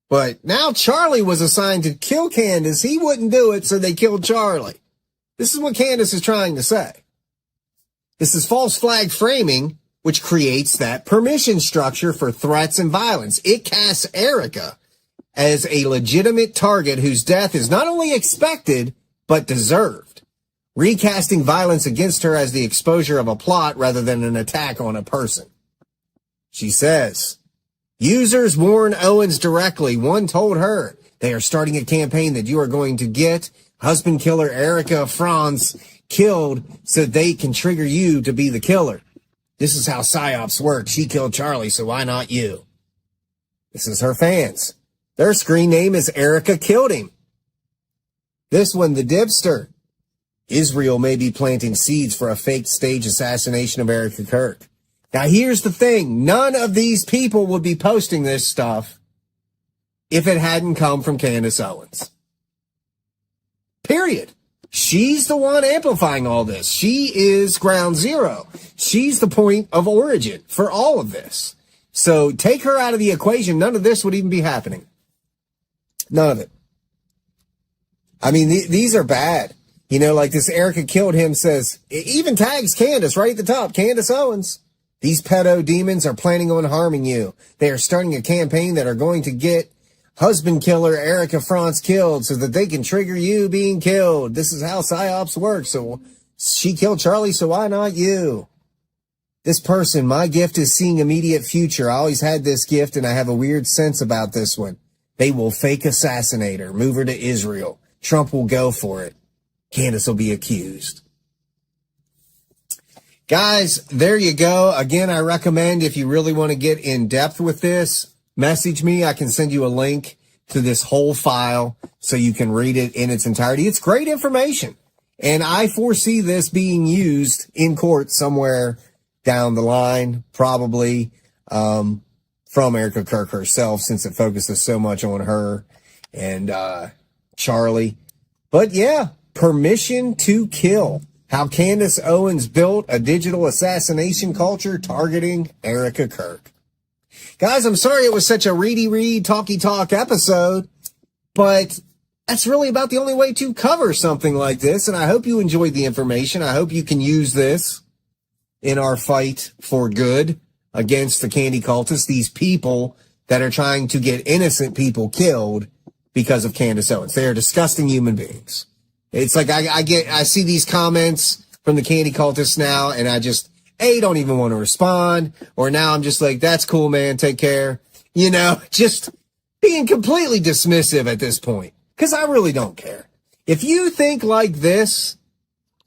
But now Charlie was assigned to kill Candace. He wouldn't do it, so they killed Charlie. This is what Candace is trying to say. This is false flag framing, which creates that permission structure for threats and violence. It casts Erika as a legitimate target whose death is not only expected, but deserved. Recasting violence against her as the exposure of a plot rather than an attack on a person. She says, users warn Owens directly. One told her they are starting a campaign that you are going to get husband killer Erika Franz killed so they can trigger you to be the killer. This is how PSYOPs work. She killed Charlie, so why not you? This is her fans. Their screen name is Erika Killed Him. This one, the Dipster. Israel may be planting seeds for a fake stage assassination of Erika Kirk. Now, here's the thing. None of these people would be posting this stuff if it hadn't come from Candace Owens. Period. She's the one amplifying all this. She is ground zero. She's the point of origin for all of this. So take her out of the equation. None of this would even be happening. None of it. I mean, these are bad. You know, like this Erika Killed Him says, it even tags Candace right at the top, Candace Owens. These pedo demons are planning on harming you. They are starting a campaign that are going to get husband killer Erika Franz killed so that they can trigger you being killed. This is how PsyOps works. So she killed Charlie, so why not you? This person, my gift is seeing immediate future. I always had this gift, and I have a weird sense about this one. They will fake assassinate her, move her to Israel. Trump will go for it. Candace will be accused. Guys, there you go. Again, I recommend if you really want to get in depth with this, message me. I can send you a link to this whole file so you can read it in its entirety. It's great information. And I foresee this being used in court somewhere down the line, probably from Erika Kirk herself, since it focuses so much on her and Charlie. But yeah, permission to kill. How Candace Owens built a digital assassination culture targeting Erika Kirk. Guys, I'm sorry it was such a ready, talky talk episode, but that's really about the only way to cover something like this. And I hope you enjoyed the information. I hope you can use this in our fight for good against the candy cultists, these people that are trying to get innocent people killed because of Candace Owens. They are disgusting human beings. It's like I see these comments from the candy cultists now, and I just, don't even want to respond. Or now I'm just like, that's cool, man. Take care. You know, just being completely dismissive at this point, because I really don't care. If you think like this,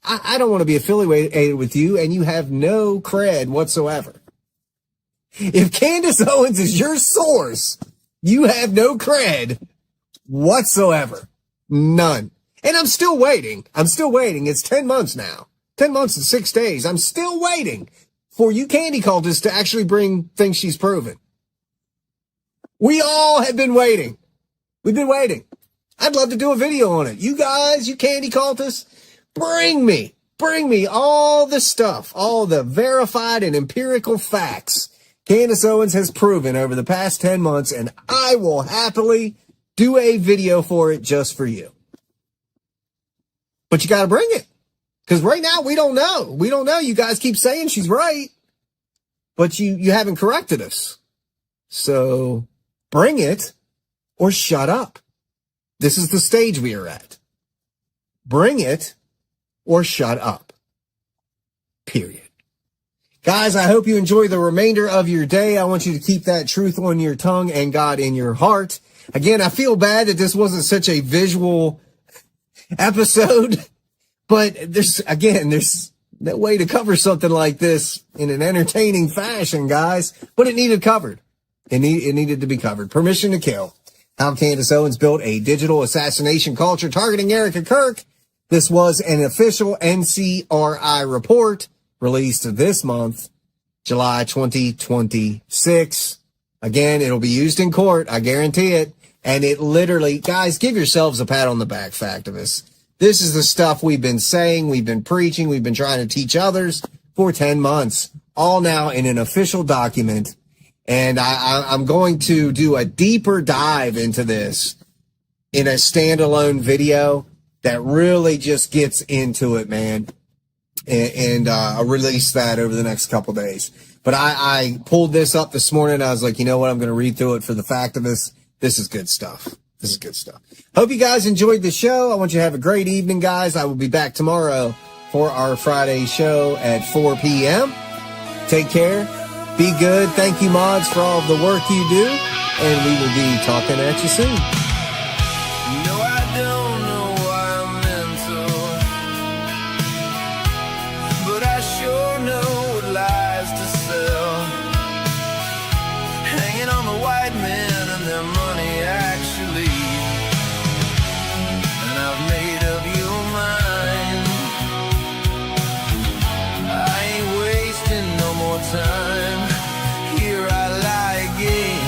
I don't want to be affiliated with you, and you have no cred whatsoever. If Candace Owens is your source, you have no cred whatsoever. None. And I'm still waiting. It's 10 months now. 10 months and 6 days. I'm still waiting for you candy cultists to actually bring things she's proven. We all have been waiting. We've been waiting. I'd love to do a video on it. You guys, you candy cultists, bring me all the stuff, all the verified and empirical facts Candace Owens has proven over the past 10 months, and I will happily do a video for it just for you. But you got to bring it, because right now we don't know. We don't know. You guys keep saying she's right, but you haven't corrected us. So bring it or shut up. This is the stage we are at. Bring it or shut up. Period. Guys, I hope you enjoy the remainder of your day. I want you to keep that truth on your tongue and God in your heart. Again, I feel bad that this wasn't such a visual episode, but there's no way to cover something like this in an entertaining fashion, guys, but it needed covered. It needed to be covered. Permission to kill. How Candace Owens built a digital assassination culture targeting Erika Kirk. This was an official NCRI report released this month, July 2026. Again, it'll be used in court. I guarantee it. And it literally, guys, give yourselves a pat on the back, Factivists. This is the stuff we've been saying, we've been preaching, we've been trying to teach others for 10 months, all now in an official document. And I'm going to do a deeper dive into this in a standalone video that really just gets into it, man. And I'll release that over the next couple days. But I pulled this up this morning. I was like, you know what? I'm going to read through it for the Factivists. This is good stuff. This is good stuff. Hope you guys enjoyed the show. I want you to have a great evening, guys. I will be back tomorrow for our Friday show at 4 p.m. Take care. Be good. Thank you, mods, for all of the work you do. And we will be talking at you soon. No, I don't know why I'm mental, but I sure know what lies to sell. Hanging on the white men and their money, actually. And I've made up your mind. I ain't wasting no more time. Here I lie again.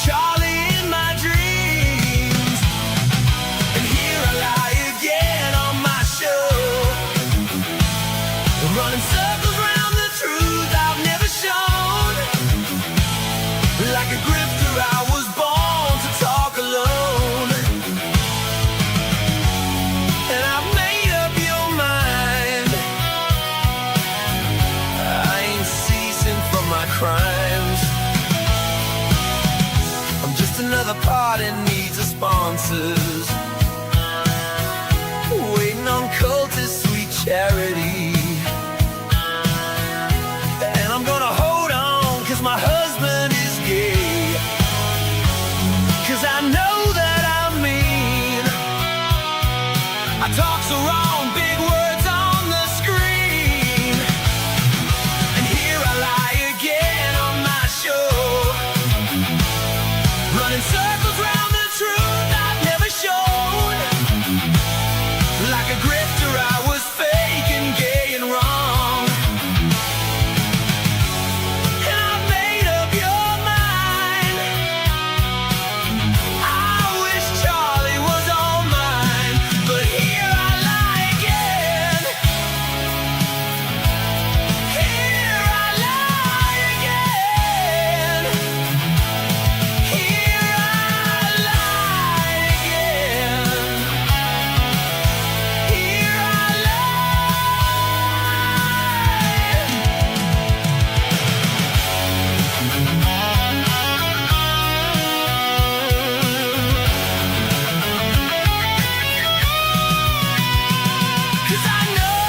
Charlie in my dreams. And here I lie again on my show, running circles around the truth I've never shown. Like a grifter, I was born to talk alone. And I've made up your mind. I ain't ceasing from my crimes. I'm just another part that needs a sponsors, waiting on cultist sweet charity. And I'm gonna hold on, cause my husband is gay. Cause I know that I'm mean. I talk so wrong, big words on the screen. And here I lie again on my show, running circles round the truth I've never shown. Like a grifter, I was fake and gay and wrong. And I've made up your mind. I wish Charlie was all mine, but here I lie again. Here I lie again. Here I lie again. Here I Cause I know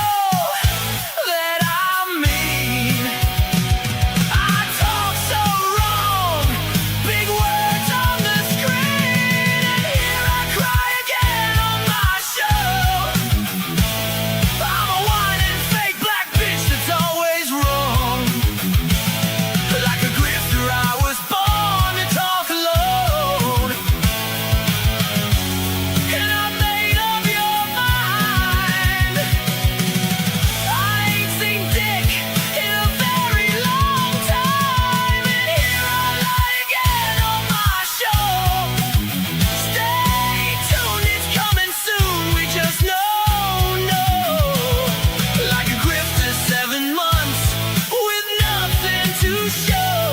that I'm mean. I talk so wrong, big words on the screen. And here I cry again on my show. I'm a whining fake black bitch that's always wrong. Like a grifter, I was born to talk alone. And I made up your mind. I ain't seen dick in a very long time. And here I lie again on my show. Stay tuned, it's coming soon. We just know. Like a grifter, 7 months with nothing to show.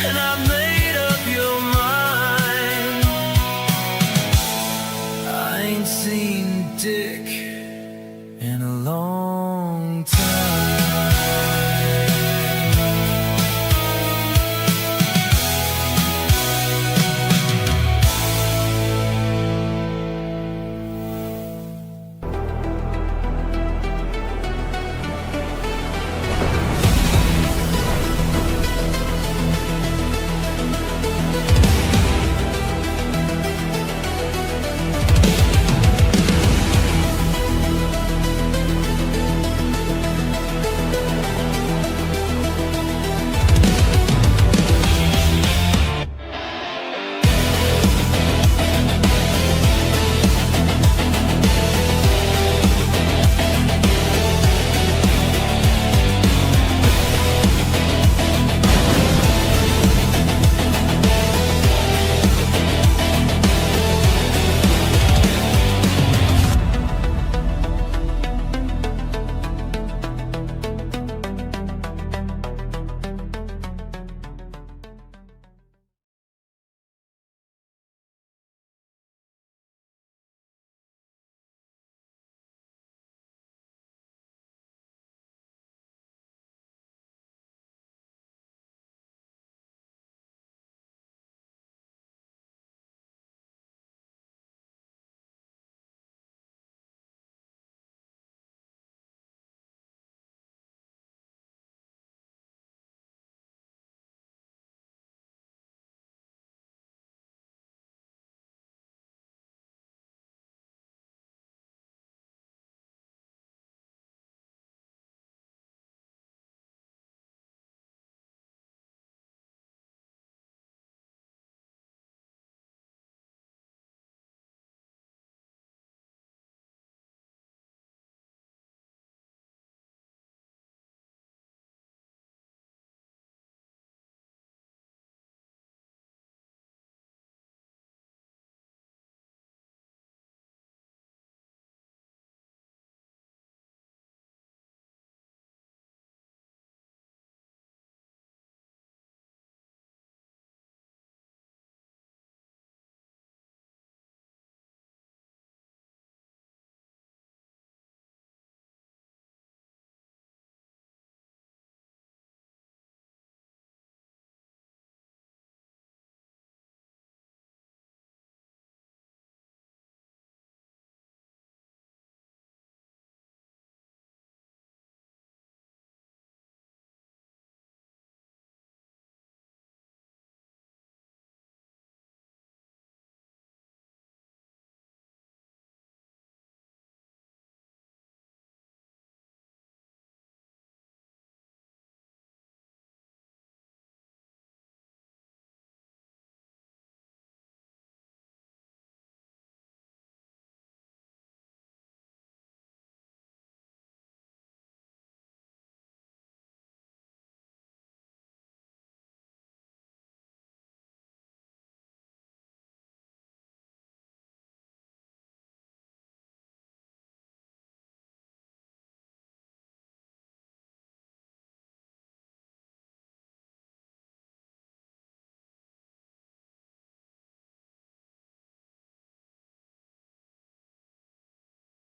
And I made up your mind. I ain't seen dick